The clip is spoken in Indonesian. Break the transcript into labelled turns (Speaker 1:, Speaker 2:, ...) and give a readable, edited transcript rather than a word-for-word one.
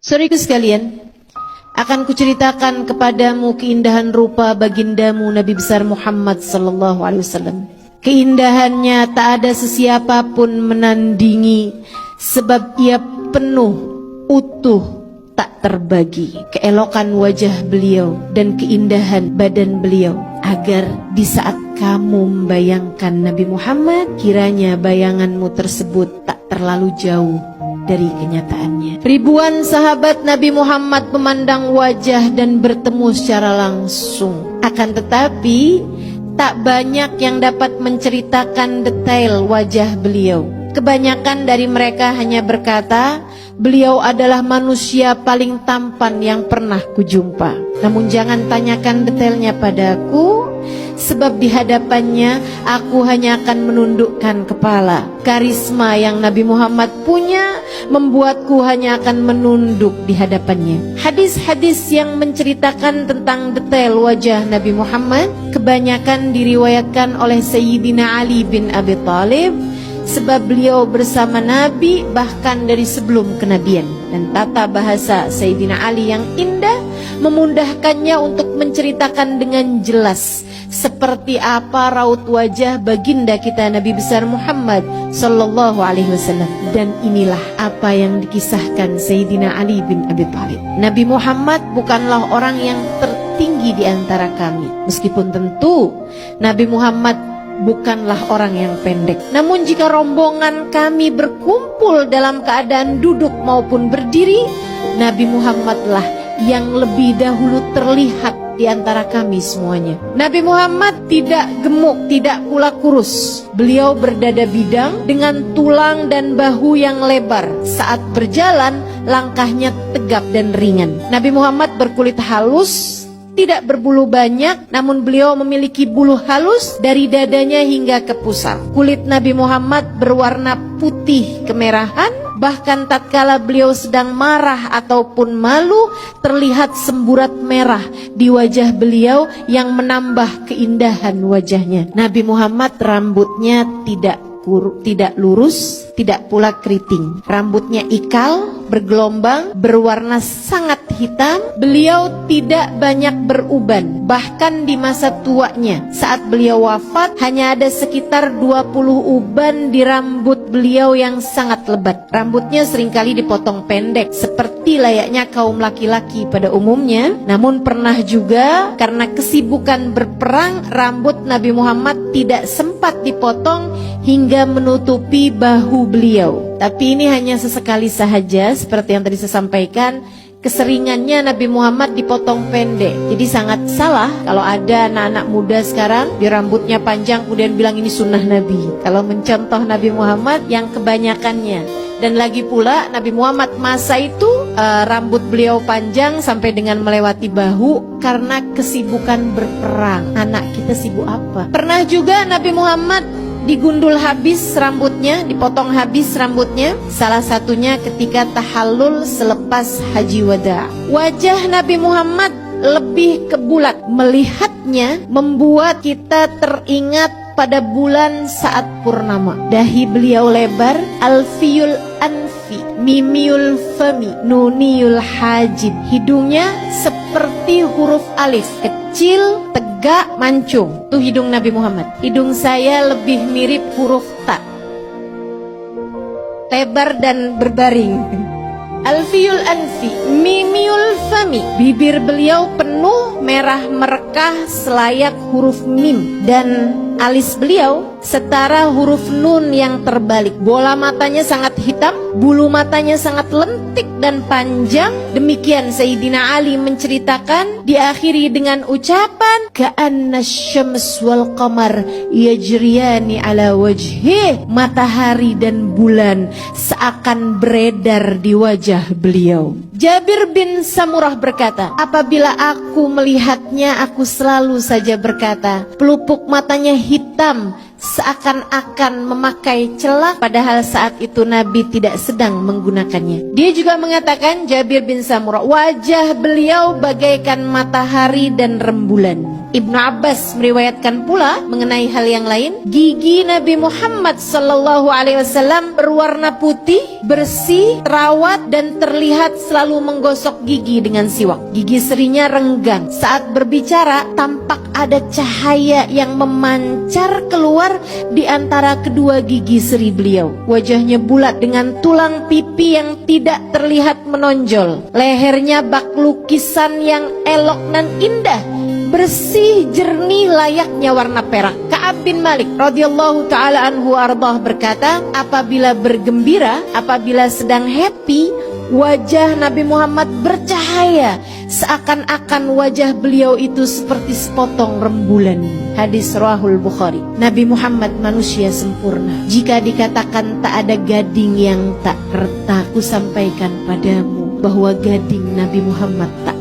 Speaker 1: Saudaraku sekalian, akan kuceritakan kepadamu keindahan rupa bagindamu Nabi besar Muhammad sallallahu alaihi wasallam. Keindahannya tak ada sesiapapun menandingi, sebab ia penuh, utuh, tak terbagi. Keelokan wajah beliau dan keindahan badan beliau, agar di saat kamu membayangkan Nabi Muhammad, kiranya bayanganmu tersebut tak terlalu jauh dari kenyataannya. Ribuan sahabat Nabi Muhammad memandang wajah dan bertemu secara langsung. Akan tetapi tak banyak yang dapat menceritakan detail wajah beliau. Kebanyakan dari mereka hanya berkata, beliau adalah manusia paling tampan yang pernah kujumpa. Namun jangan tanyakan detailnya padaku, sebab di hadapannya aku hanya akan menundukkan kepala. Karisma yang Nabi Muhammad punya membuatku hanya akan menunduk di hadapannya. Hadis-hadis yang menceritakan tentang detail wajah Nabi Muhammad kebanyakan diriwayatkan oleh Sayyidina Ali bin Abi Thalib, sebab beliau bersama Nabi bahkan dari sebelum kenabian. Dan tata bahasa Sayyidina Ali yang indah memudahkannya untuk menceritakan dengan jelas seperti apa raut wajah baginda kita Nabi besar Muhammad sallallahu alaihi wasallam. Dan inilah apa yang dikisahkan Sayyidina Ali bin Abi Thalib. Nabi Muhammad bukanlah orang yang tertinggi di antara kami, meskipun tentu Nabi Muhammad bukanlah orang yang pendek. Namun jika rombongan kami berkumpul dalam keadaan duduk maupun berdiri, Nabi Muhammadlah yang lebih dahulu terlihat di antara kami semuanya. Nabi Muhammad tidak gemuk, tidak pula kurus. Beliau berdada bidang dengan tulang dan bahu yang lebar. Saat berjalan, langkahnya tegap dan ringan. Nabi Muhammad berkulit halus, tidak berbulu banyak, namun beliau memiliki bulu halus dari dadanya hingga ke pusar. Kulit Nabi Muhammad berwarna putih kemerahan, bahkan tatkala beliau sedang marah ataupun malu, terlihat semburat merah di wajah beliau yang menambah keindahan wajahnya. Nabi Muhammad rambutnya tidak lurus, tidak pula keriting. Rambutnya ikal, bergelombang, berwarna sangat hitam. Beliau tidak banyak beruban, bahkan di masa tuanya. Saat beliau wafat, hanya ada sekitar 20 uban di rambut beliau yang sangat lebat. Rambutnya seringkali dipotong pendek, seperti layaknya kaum laki-laki pada umumnya. Namun pernah juga karena kesibukan berperang, rambut Nabi Muhammad tidak sempat dipotong hingga menutupi bahu beliau. Tapi ini hanya sesekali sahaja, seperti yang tadi saya sampaikan. Keseringannya Nabi Muhammad dipotong pendek. Jadi sangat salah kalau ada anak-anak muda sekarang di rambutnya panjang kemudian bilang ini sunnah Nabi, kalau mencontoh Nabi Muhammad yang kebanyakannya. Dan lagi pula Nabi Muhammad masa itu rambut beliau panjang sampai dengan melewati bahu karena kesibukan berperang. Anak kita sibuk apa? Pernah juga Nabi Muhammad digundul habis rambutnya, dipotong habis rambutnya. Salah satunya ketika tahallul selepas haji wada. Wajah Nabi Muhammad lebih ke bulat. Melihatnya membuat kita teringat pada bulan saat purnama. Dahi beliau lebar, alfiyul anfi, mimiul fami, nuniul hajib. Hidungnya seperti huruf alif, kecil, tegak, mancung. Itu hidung Nabi Muhammad. Hidung saya lebih mirip huruf ta, lebar dan berbaring. Alfiyul anfi, mimiul fami. Bibir beliau penuh, merah merekah selayak huruf mim. Dan alis beliau setara huruf nun yang terbalik. Bola matanya sangat hitam, bulu matanya sangat lentik dan panjang. Demikian Sayyidina Ali menceritakan, diakhiri dengan ucapan ka'anna syams wal qamar yajriyani ala wajhi. Matahari dan bulan seakan beredar di wajah beliau. Jabir bin Samurah berkata, apabila aku melihatnya, aku selalu saja berkata, pelupuk matanya hitam seakan-akan memakai celak, padahal saat itu Nabi tidak sedang menggunakannya. Dia juga mengatakan, Jabir bin Samurah, wajah beliau bagaikan matahari dan rembulan. Ibnu Abbas meriwayatkan pula mengenai hal yang lain, gigi Nabi Muhammad sallallahu alaihi wasallam berwarna putih, bersih, terawat dan terlihat selalu menggosok gigi dengan siwak. Gigi serinya renggang. Saat berbicara tampak ada cahaya yang memancar keluar di antara kedua gigi seri beliau. Wajahnya bulat dengan tulang pipi yang tidak terlihat menonjol. Lehernya bak lukisan yang elok dan indah, bersih, jernih, layaknya warna perak. Ka'ab bin Malik radhiyallahu taala anhu ardah berkata, apabila bergembira, apabila sedang happy, wajah Nabi Muhammad bercahaya, seakan-akan wajah beliau itu seperti sepotong rembulan. Hadis Rawahul Bukhari. Nabi Muhammad manusia sempurna. Jika dikatakan tak ada gading yang tak retak, ku sampaikan padamu bahwa gading Nabi Muhammad tak